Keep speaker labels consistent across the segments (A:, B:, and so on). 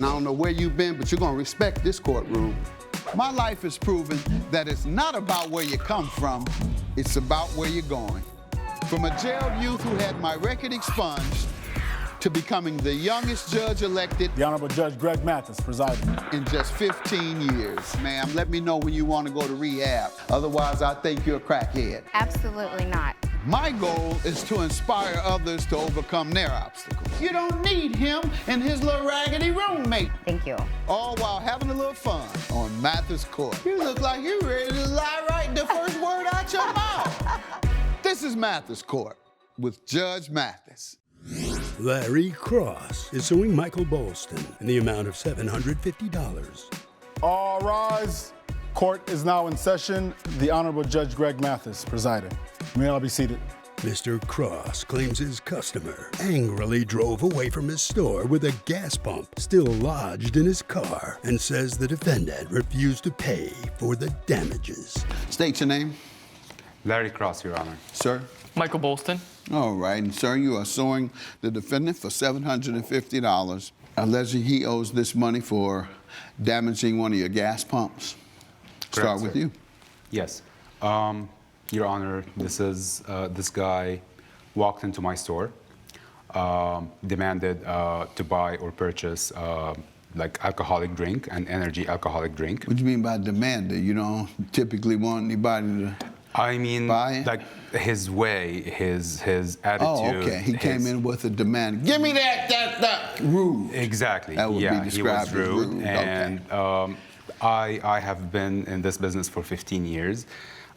A: I don't know where you've been, but you're gonna respect this courtroom. My life has proven that it's not about where you come from, it's about where you're going. From a jailed youth who had my record expunged to becoming the youngest judge elected.
B: The Honorable Judge Greg Mathis presiding.
A: In just 15 years. Ma'am, let me know when you want to go to rehab. Otherwise, I think you're a crackhead.
C: Absolutely not.
A: My goal is to inspire others to overcome their obstacles. You don't need him and his little raggedy roommate.
C: Thank you.
A: All while having a little fun on Mathis Court. You look like you're ready to lie right the first word out your mouth. This is Mathis Court with Judge Mathis.
D: Larry Cross is suing Michael Bolston in the amount of $750.
B: All rise. Court is now in session. The Honorable Judge Greg Mathis presiding. You may all be seated.
D: Mr. Cross claims his customer angrily drove away from his store with a gas pump still lodged in his car and says the defendant refused to pay for the damages.
A: State your name.
E: Larry Cross, Your Honor.
A: Sir?
F: Michael Bolston.
A: All right, and sir, you are suing the defendant for $750. Allegedly, he owes this money for damaging one of your gas pumps. Start with you.
E: Yes. Your Honor, this guy walked into my store, demanded to buy or purchase like alcoholic drink, an energy alcoholic drink.
A: What do you mean by demanded? You don't typically want anybody to
E: I mean,
A: buy it?
E: like his way, his attitude.
A: Oh, okay. He came in with a demand. Give me that rude.
E: Exactly.
A: That would
E: yeah,
A: be described
E: he was rude.
A: as rude.
E: And
A: okay.
E: I have been in this business for 15 years.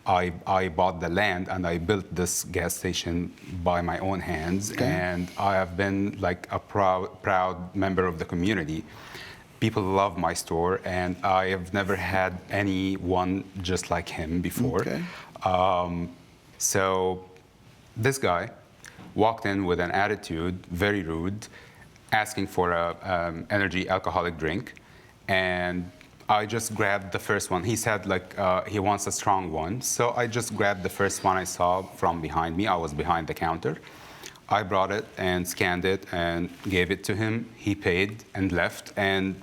E: I bought the land and I built this gas station by my own hands.
A: Okay.
E: And I have been like a proud member of the community. People love my store, and I have never had anyone just like him before.
A: Okay.
E: So this guy walked in with an attitude, very rude, asking for a energy alcoholic drink, and I just grabbed the first one. He said like he wants a strong one, so I just grabbed the first one I saw from behind me. I was behind the counter. I brought it and scanned it and gave it to him. He paid and left, and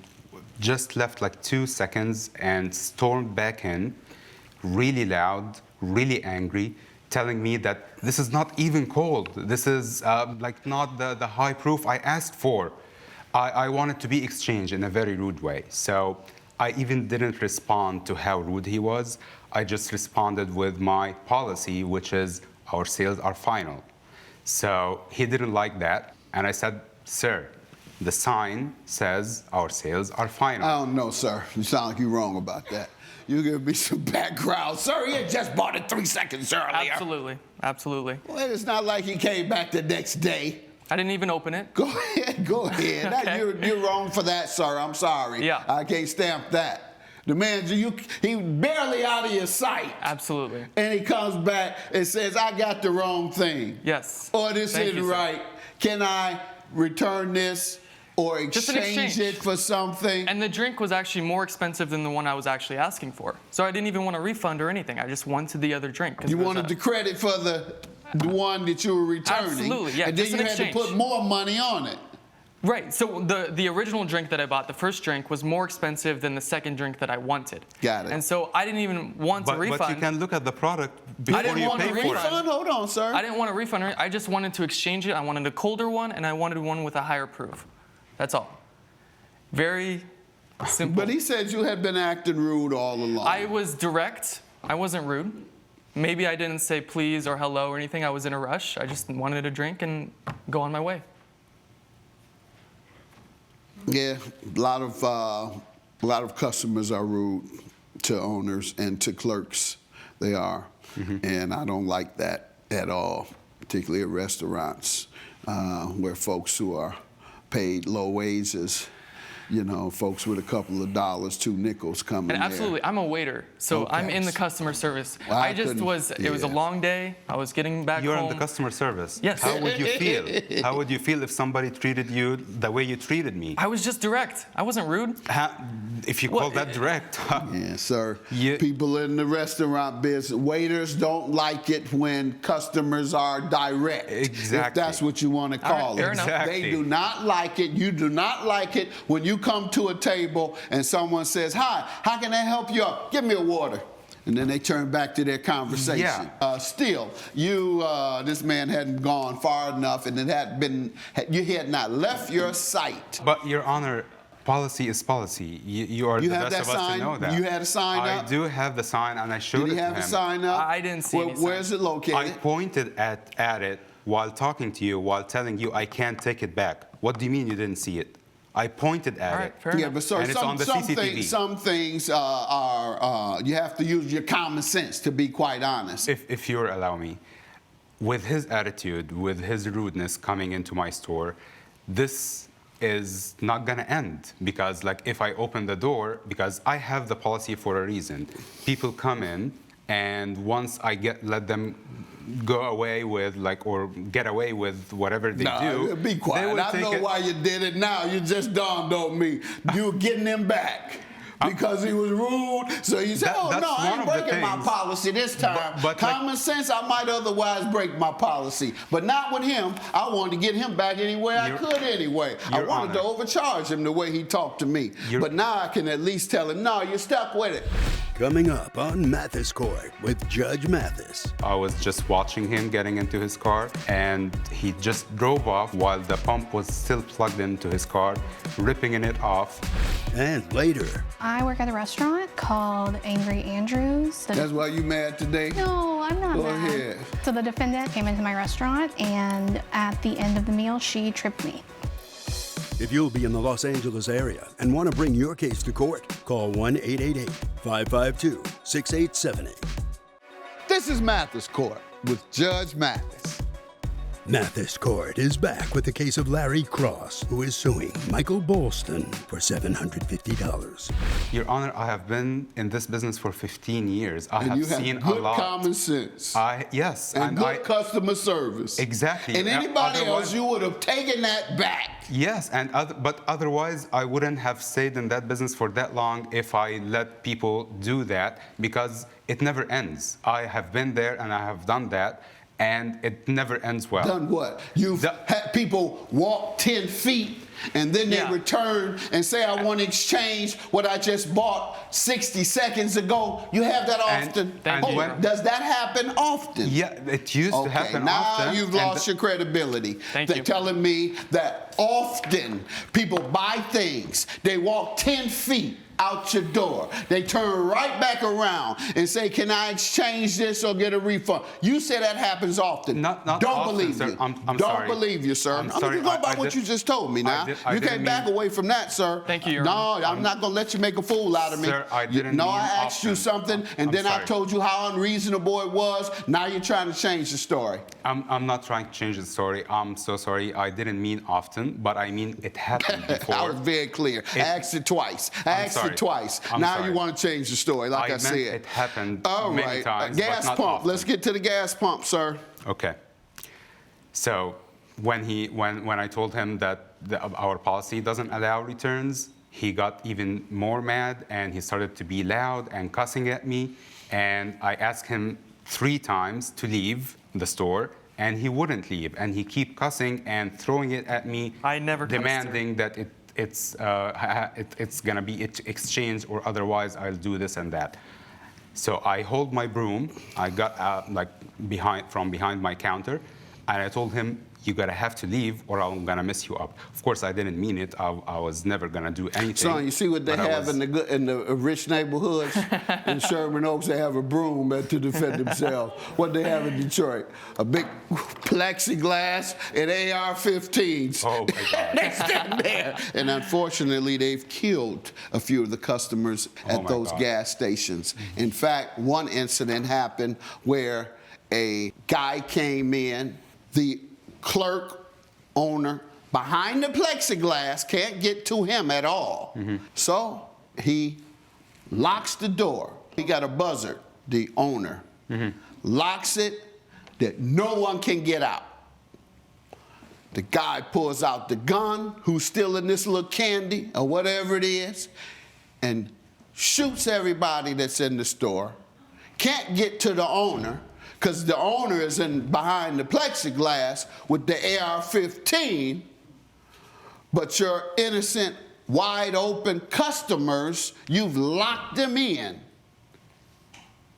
E: just left like 2 seconds and stormed back in, really loud, really angry, telling me that this is not even cold. This is like not the high proof I asked for. I want it to be exchanged in a very rude way. So I even didn't respond to how rude he was. I just responded with my policy, which is our sales are final. So he didn't like that. And I said, sir, the sign says our sales are final.
A: I don't know, sir. You sound like you're wrong about that. You give me some background. Sir, he had just bought it 3 seconds earlier.
F: Absolutely. Absolutely.
A: Well, it's not like he came back the next day.
F: I didn't even open it.
A: Go ahead, go ahead.
F: Okay.
A: You're wrong for that, sir. I'm sorry.
F: Yeah.
A: I can't stamp that. The man, he barely out of your sight.
F: Absolutely.
A: And he comes back and says, I got the wrong thing.
F: Yes.
A: Or this
F: Thank
A: isn't
F: you, sir.
A: right. Can I return this or
F: Just an
A: exchange it for something?
F: And the drink was actually more expensive than the one I was actually asking for. So I didn't even want a refund or anything. I just wanted the other drink.
A: You wanted the credit for the one that you were returning.
F: Absolutely, yeah,
A: And then
F: just
A: you
F: an
A: had to
F: exchange.
A: put more money on it.
F: Right, so the original drink that I bought, the first drink, was more expensive than the second drink that I wanted.
A: Got it.
F: And so I didn't even want to refund.
E: But you can look at the product before
F: didn't
E: you
F: want
E: pay
F: to
E: for it.
F: refund.
A: Hold on, sir.
F: I didn't want a refund. I just wanted to exchange it. I wanted a colder one, and I wanted one with a higher proof. That's all. Very simple.
A: But he said you had been acting rude all along.
F: I was direct. I wasn't rude. Maybe I didn't say please or hello or anything. I was in a rush. I just wanted a drink and go on my way.
A: Yeah, a lot of customers are rude to owners and to clerks. They are, and I don't like that at all, particularly at restaurants where folks who are paid low wages, you know, folks with a couple of dollars, 2 nickels come in
F: And absolutely,
A: there.
F: I'm a waiter, so
A: Okay.
F: I'm in the customer service.
A: Well, I
F: I just
A: couldn't-
F: was, it was a
A: yeah.
F: long day. I was getting back
E: You're
F: home.
E: in the customer service.
F: Yes.
E: How would you feel? How would you feel if somebody treated you the way you treated me?
F: I was just direct. I wasn't rude.
E: If you
F: Well,
E: call that direct.
A: Yeah, sir.
E: Yeah.
A: People in the restaurant business, waiters don't like it when customers are direct.
E: Exactly.
A: If that's what you want to
F: All right,
A: call
F: fair
A: it.
F: enough.
E: Exactly.
A: They do not like it. You do not like it when you you come to a table and someone says, "Hi, how can I help you out? Give me a water." And then they turn back to their conversation.
E: Yeah.
A: Still, this man hadn't gone far enough, and you had not left your sight.
E: But Your Honor, policy is policy. You are
A: You
E: the
A: have
E: best
A: that
E: of us
A: sign?
E: to know that.
A: You had a sign up?
E: I do have the sign, and I showed
A: Did
E: it
A: he
E: to
A: have
E: him.
A: a sign up?
F: I didn't see any sign.
A: Where's it located?
E: I pointed at it while talking to you, while telling you I can't take it back. What do you mean you didn't see it? I pointed at
F: All right,
E: it.
F: fair
A: Yeah,
F: enough.
A: but sir,
E: And it's on the CCTV.
A: some things are you have to use your common sense, to be quite honest.
E: If you allow me, with his attitude, with his rudeness coming into my store, this is not gonna end, because like if I open the door, because I have the policy for a reason. People come in, and once I let them go away with or get away with whatever they do.
A: Be
E: they
A: quiet.
E: will
A: I
E: take
A: know
E: it.
A: why you did it now. You just dawned on me. You were getting him back. Because he was rude, so you said, "Oh
E: That's
A: no, I
E: one
A: ain't
E: of the
A: breaking my
E: things.
A: policy this time."
E: But
A: Common sense, I might otherwise break my policy, but not with him. I wanted to get him back any way I could. Anyway, I
E: Your
A: wanted to
E: Honor.
A: overcharge him the way he talked to me. But now I can at least tell him, "No, you're stuck with it."
D: Coming up on Mathis Court with Judge Mathis.
E: I was just watching him getting into his car, and he just drove off while the pump was still plugged into his car, ripping it off.
D: And later,
C: I work at a restaurant called Angry Andrews.
A: That's why you mad today?
C: No, I'm not
A: Go
C: mad.
A: ahead.
C: So the defendant came into my restaurant, and at the end of the meal, she tripped me.
D: if you'll be in the Los Angeles area and want to bring your case to court, call 1-888-552-6878.
A: This is Mathis Court with Judge Mathis.
D: Mathis Court is back with the case of Larry Cross, who is suing Michael Bolston for $750.
E: Your Honor, I have been in this business for 15 years. I
A: And
E: have
A: you have
E: seen a
A: good
E: lot.
A: common sense.
E: Yes,
A: and good customer service.
E: Exactly.
A: And anybody else,
E: Otherwise-
A: you would have taken that back.
E: Yes, but otherwise I wouldn't have stayed in that business for that long if I let people do that, because it never ends. I have been there and I have done that, and it never ends well.
A: Done what? You've had people walk 10 feet and then they
F: Yeah.
A: return and say, "I want to exchange what I just bought 60 seconds ago." You have that
E: And-
A: often?
F: Thank you.
A: Does that happen often?
E: Yeah, it used to happen
A: now
E: often.
A: you've
E: and
A: lost your credibility.
F: Thank
A: They're
F: you.
A: telling me that often people buy things, they walk 10 feet out your door, they turn right back around and say, "Can I exchange this or get a refund?" You say that happens often.
E: Not
A: Don't
E: often,
A: believe
E: sir.
A: you.
E: I'm
A: Don't
E: sorry.
A: believe you, sir.
E: I'm
A: I'm
E: sorry.
A: just going by
E: I
A: what
E: did-
A: you just told me now.
E: I
A: You
E: didn't
A: can't back
E: mean-
A: away from that, sir.
F: Thank you, Your
A: No,
F: Honor.
A: I'm not going to let you make a fool out of me.
E: Sir, I didn't
A: No,
E: mean
A: I asked you
E: often.
A: something, and
E: I'm
A: then I
E: sorry.
A: told you how unreasonable it was. Now you're trying to change the story.
E: I'm not trying to change the story. I'm so sorry. I didn't mean often, but I mean it happened before.
A: I was very clear. I asked it twice. I asked
E: sorry.
A: it twice.
E: I'm
A: now
E: sorry.
A: you want to change the story, like I
E: meant
A: said.
E: it happened
A: All
E: many
A: right.
E: times,
A: Gas
E: but not
A: pump.
E: often.
A: Let's get to the gas pump, sir.
E: Okay. So when I told him that our policy doesn't allow returns, he got even more mad, and he started to be loud and cussing at me. And I asked him 3 times to leave the store, and he wouldn't leave. And he kept cussing and throwing it at me,
F: I never cussed, sir.
E: demanding that it's gonna be exchanged, or otherwise I'll do this and that. So I hold my broom. I got out from behind my counter, and I told him, "You gotta have to leave, or I'm gonna mess you up." Of course, I didn't mean it. I was never gonna do anything.
A: Son, you see what they
E: but I
A: have
E: was-
A: in the rich neighborhoods? In Sherman Oaks, they have a broom to defend themselves. What they have in Detroit? A big plexiglass and AR-15s.
E: Oh my God.
A: They stand there. And unfortunately, they've killed a few of the customers at
E: my
A: those
E: God.
A: gas stations. In fact, one incident happened where a guy came in, the clerk, owner, behind the plexiglass, can't get to him at all. So he locks the door. He got a buzzer, the owner. Locks it that no one can get out. The guy pulls out the gun, who's still in this little candy or whatever it is, and shoots everybody that's in the store. Can't get to the owner, because the owner is behind the plexiglass with the AR-15, but your innocent wide open customers, you've locked them in.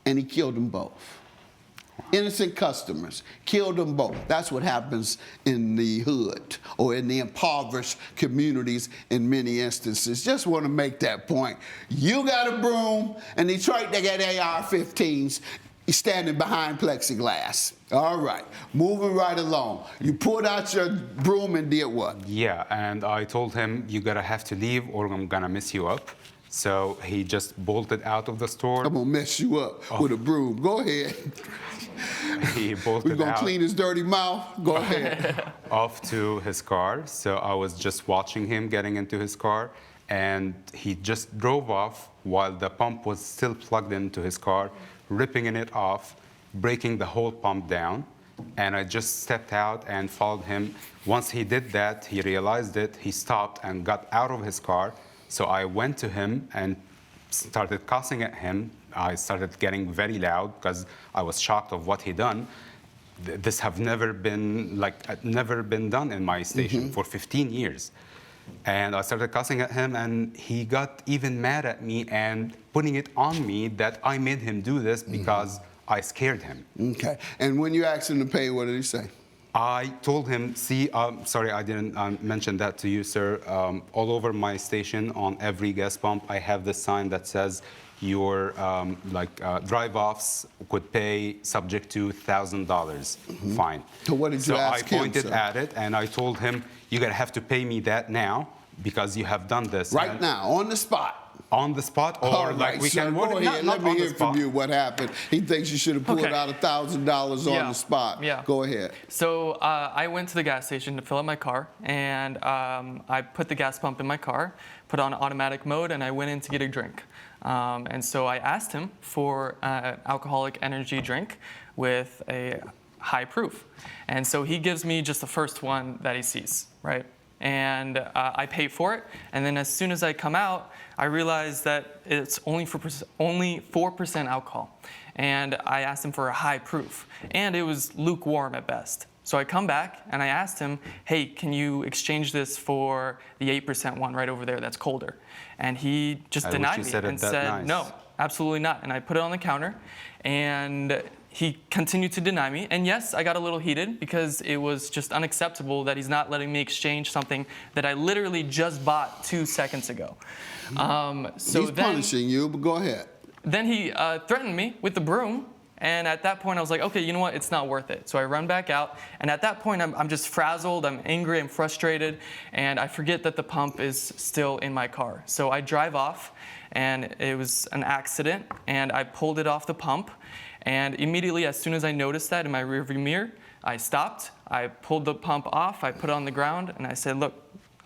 A: And he killed them both. Innocent customers, killed them both. That's what happens in the hood or in the impoverished communities in many instances. Just want to make that point. You got a broom, and Detroit, they got AR-15s standing behind plexiglass. All right, moving right along. You pulled out your broom and did what?
E: Yeah, and I told him, you're gonna have to leave or I'm gonna mess you up. So he just bolted out of the store.
A: I'm gonna mess you up with a broom. Go ahead.
E: He bolted
A: We're gonna
E: out
A: clean his dirty mouth. Go ahead.
E: off to his car. So I was just watching him getting into his car, and he just drove off while the pump was still plugged into his car, ripping it off, breaking the whole pump down. And I just stepped out and followed him. Once he did that, he realized it, he stopped and got out of his car. So I went to him and started cussing at him. I started getting very loud because I was shocked of what he done. This have never been done in my station for 15 years. And I started cussing at him, and he got even mad at me and putting it on me that I made him do this because I scared him.
A: Okay. And when you asked him to pay, what did he say?
E: I told him, see, sorry, I didn't mention that to you, sir. All over my station, on every gas pump, I have this sign that says your drive-offs could pay subject to $1,000 fine.
A: So what did you ask him,
E: So I pointed
A: sir?
E: at it, and I told him, you're gonna have to pay me that now because you have done this.
A: Right
E: And
A: now, on the spot.
E: on the spot, or
A: All
E: like
A: right,
E: we
A: sir,
E: can
A: go
E: work
A: ahead.
E: not
A: Let me
E: on the
A: hear from
E: spot.
A: you what happened. He thinks you should have pulled
F: Okay.
A: out $1,000 on
F: Yeah.
A: the spot.
F: Yeah.
A: Go ahead.
F: So I went to the gas station to fill up my car, and I put the gas pump in my car, put on automatic mode, and I went in to get a drink. And so I asked him for an alcoholic energy drink with a high proof. And so he gives me just the first one that he sees, right? And I pay for it, and then as soon as I come out, I realize that it's only 4% alcohol. And I asked him for a high proof, and it was lukewarm at best. So I come back and I asked him, hey, can you exchange this for the 8% one right over there that's colder? And he just
E: I wish
F: denied
E: you
F: me
E: said it
F: and
E: that
F: said,
E: nice.
F: no, absolutely not. And I put it on the counter, and he continued to deny me. And yes, I got a little heated because it was just unacceptable that he's not letting me exchange something that I literally just bought 2 seconds ago.
A: He's punishing you, but go ahead.
F: Then he threatened me with the broom. And at that point, I was like, okay, you know what? It's not worth it. So I run back out. And at that point, I'm just frazzled. I'm angry. I'm frustrated. And I forget that the pump is still in my car. So I drive off, and it was an accident. And I pulled it off the pump. And immediately, as soon as I noticed that in my rearview mirror, I stopped. I pulled the pump off. I put it on the ground. And I said, look,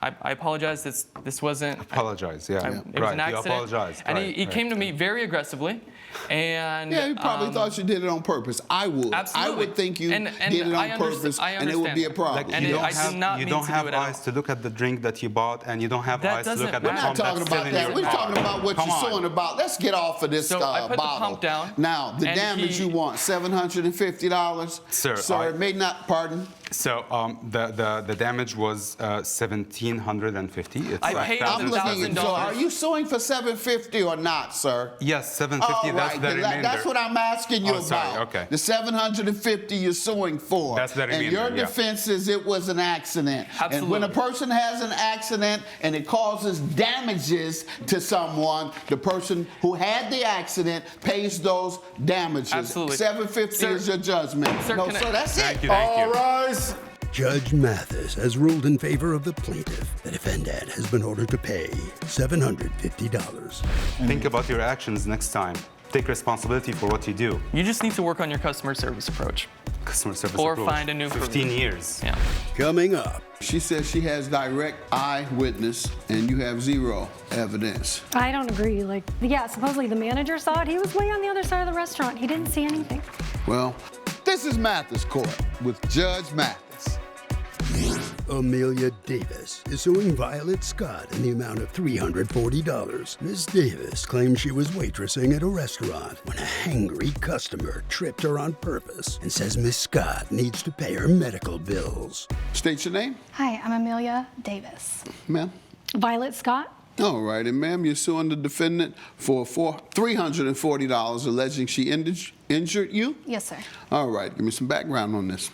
F: I apologize. This wasn't.
E: Apologize, yeah.
F: It was
E: Right,
F: an accident.
E: you apologized.
F: And
E: right,
F: he
E: right.
F: came to me very aggressively. And
A: Yeah, he probably thought you did it on purpose. I would.
F: Absolutely.
A: I would think you
F: And
A: did it
F: I
A: on
F: understand-
A: purpose,
F: I
A: and it would be a
F: understand.
A: problem.
F: And
E: you
F: it-
E: don't
F: I did
E: have,
F: not
E: you
F: mean
E: don't
F: to do
E: have
F: it at all.
E: eyes to look at the drink that you bought, and you don't have
F: That
E: eyes to look
F: doesn't
E: at the
A: We're
F: matter.
A: not
E: pump
A: talking
E: that's still
A: about
E: in
A: that.
E: your
A: We're
E: car.
A: talking about what
E: Come
A: you're
E: on.
A: suing about. Let's get off of this
F: So I put the
A: bottle.
F: pump down,
A: Now, the
F: and
A: damage
F: he-
A: you want, $750?
E: Sir,
A: it may not, pardon?
E: So the damage was $1,750. It's
F: I paid
A: I'm looking at, so
F: $1,000.
A: are you suing for $750 or not, sir?
E: Yes, $750.
A: All
E: That's
A: right,
E: the
A: then
E: remainder.
A: that's what I'm asking you
E: Oh, sorry,
A: about.
E: okay.
A: The $750 you're suing for.
E: That's the
A: And
E: remainder,
A: your
E: yeah.
A: defense is it was an accident. And when a
F: Absolutely.
A: person has an accident and it causes damages to someone, the person who had the accident pays those damages.
F: Absolutely.
A: $750
F: Sir-
A: is your judgment.
F: Sir,
A: No,
F: can I-
A: so that's
E: Thank
A: it.
E: you, thank
B: All
E: you.
B: rise.
D: Judge Mathis has ruled in favor of the plaintiff. The defendant has been ordered to pay $750.
E: Think about your actions next time. Take responsibility for what you do.
F: You just need to work on your customer service approach.
E: Customer service
F: Or
E: approach.
F: find a new
E: 15
F: career.
E: years.
F: Yeah.
D: Coming up,
A: She says she has direct eyewitness and you have zero evidence.
G: I don't agree. Like, yeah, supposedly the manager saw it. He was way on the other side of the restaurant. He didn't see anything.
A: Well, this is Mathis Court with Judge Mathis.
D: Amelia Davis is suing Violet Scott in the amount of $340. Ms. Davis claims she was waitressing at a restaurant when a hangry customer tripped her on purpose and says Ms. Scott needs to pay her medical bills.
A: State your name,
C: Hi, I'm Amelia Davis.
A: ma'am.
G: Violet Scott.
A: All right, and ma'am, you're suing the defendant for $340, alleging she injured you?
C: Yes, sir.
A: All right, give me some background on this.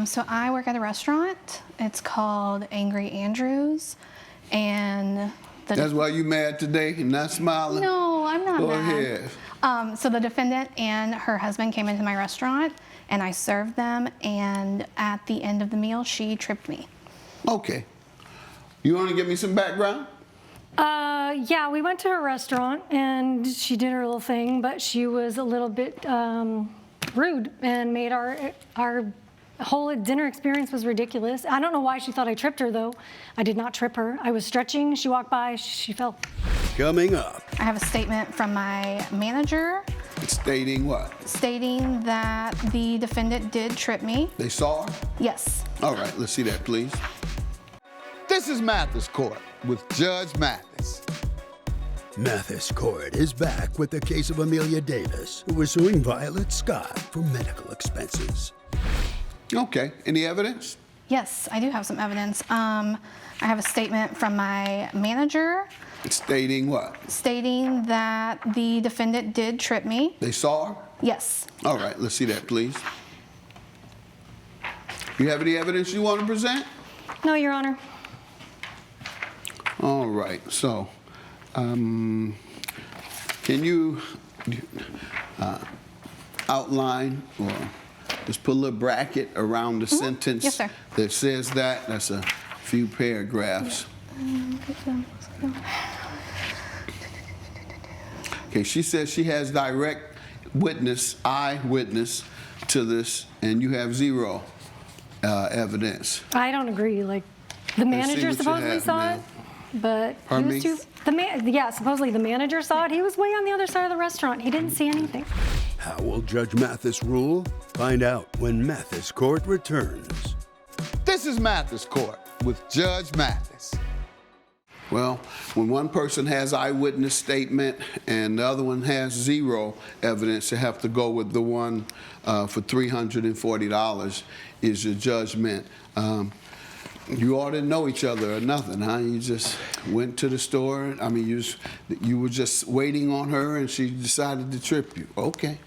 C: So I work at a restaurant. It's called Angry Andrews, and
A: That's why you mad today and not smiling?
C: No, I'm not
A: Go
C: mad.
A: ahead.
C: So the defendant and her husband came into my restaurant, and I served them, and at the end of the meal, she tripped me.
A: Okay. You want to give me some background?
G: Yeah, we went to her restaurant and she did her little thing, but she was a little bit rude and made our whole dinner experience was ridiculous. I don't know why she thought I tripped her though. I did not trip her. I was stretching, she walked by, she fell.
D: Coming up,
C: I have a statement from my manager
A: Stating what?
C: stating that the defendant did trip me.
A: They saw her?
C: Yes.
A: All right, let's see that, please. This is Mathis Court with Judge Mathis.
D: Mathis Court is back with the case of Amelia Davis, who was suing Violet Scott for medical expenses.
A: Okay, any evidence?
C: Yes, I do have some evidence. I have a statement from my manager
A: Stating what?
C: stating that the defendant did trip me.
A: They saw her?
C: Yes.
A: All right, let's see that, please. You have any evidence you want to present?
G: No, Your Honor.
A: All right, so can you outline or just put a little bracket around the sentence
C: Yes, sir.
A: that says that? That's a few paragraphs. Okay, she says she has direct witness, eyewitness to this, and you have zero evidence.
G: I don't agree. Like, the manager
A: what you
G: supposedly
A: have,
G: saw
A: ma'am.
G: it, but
A: Pardon
G: he was
A: me?
G: too. Yeah, supposedly the manager saw it. He was way on the other side of the restaurant. He didn't see anything.
D: How will Judge Mathis rule? Find out when Mathis Court returns.
A: This is Mathis Court with Judge Mathis. Well, when one person has eyewitness statement and the other one has zero evidence, you have to go with the one for $340 is your judgment. You all didn't know each other or nothing, huh? You just went to the store. I mean, you were just waiting on her and she decided to trip you. Okay.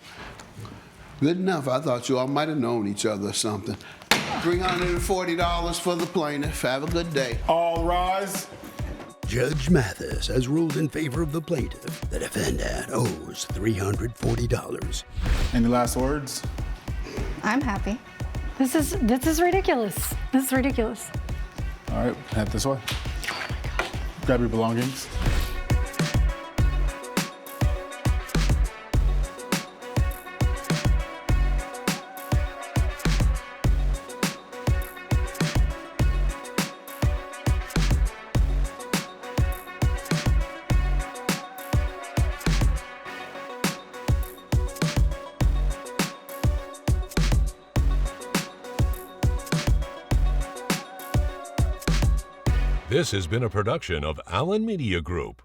A: Good enough. I thought you all might have known each other or something. $340 for the plaintiff. Have a good day.
B: All rise.
D: Judge Mathis has ruled in favor of the plaintiff. The defendant owes $340.
B: Any last words?
C: I'm happy.
G: This is ridiculous. This is ridiculous.
B: All right, head this way. Grab your belongings.
H: This has been a production of Allen Media Group.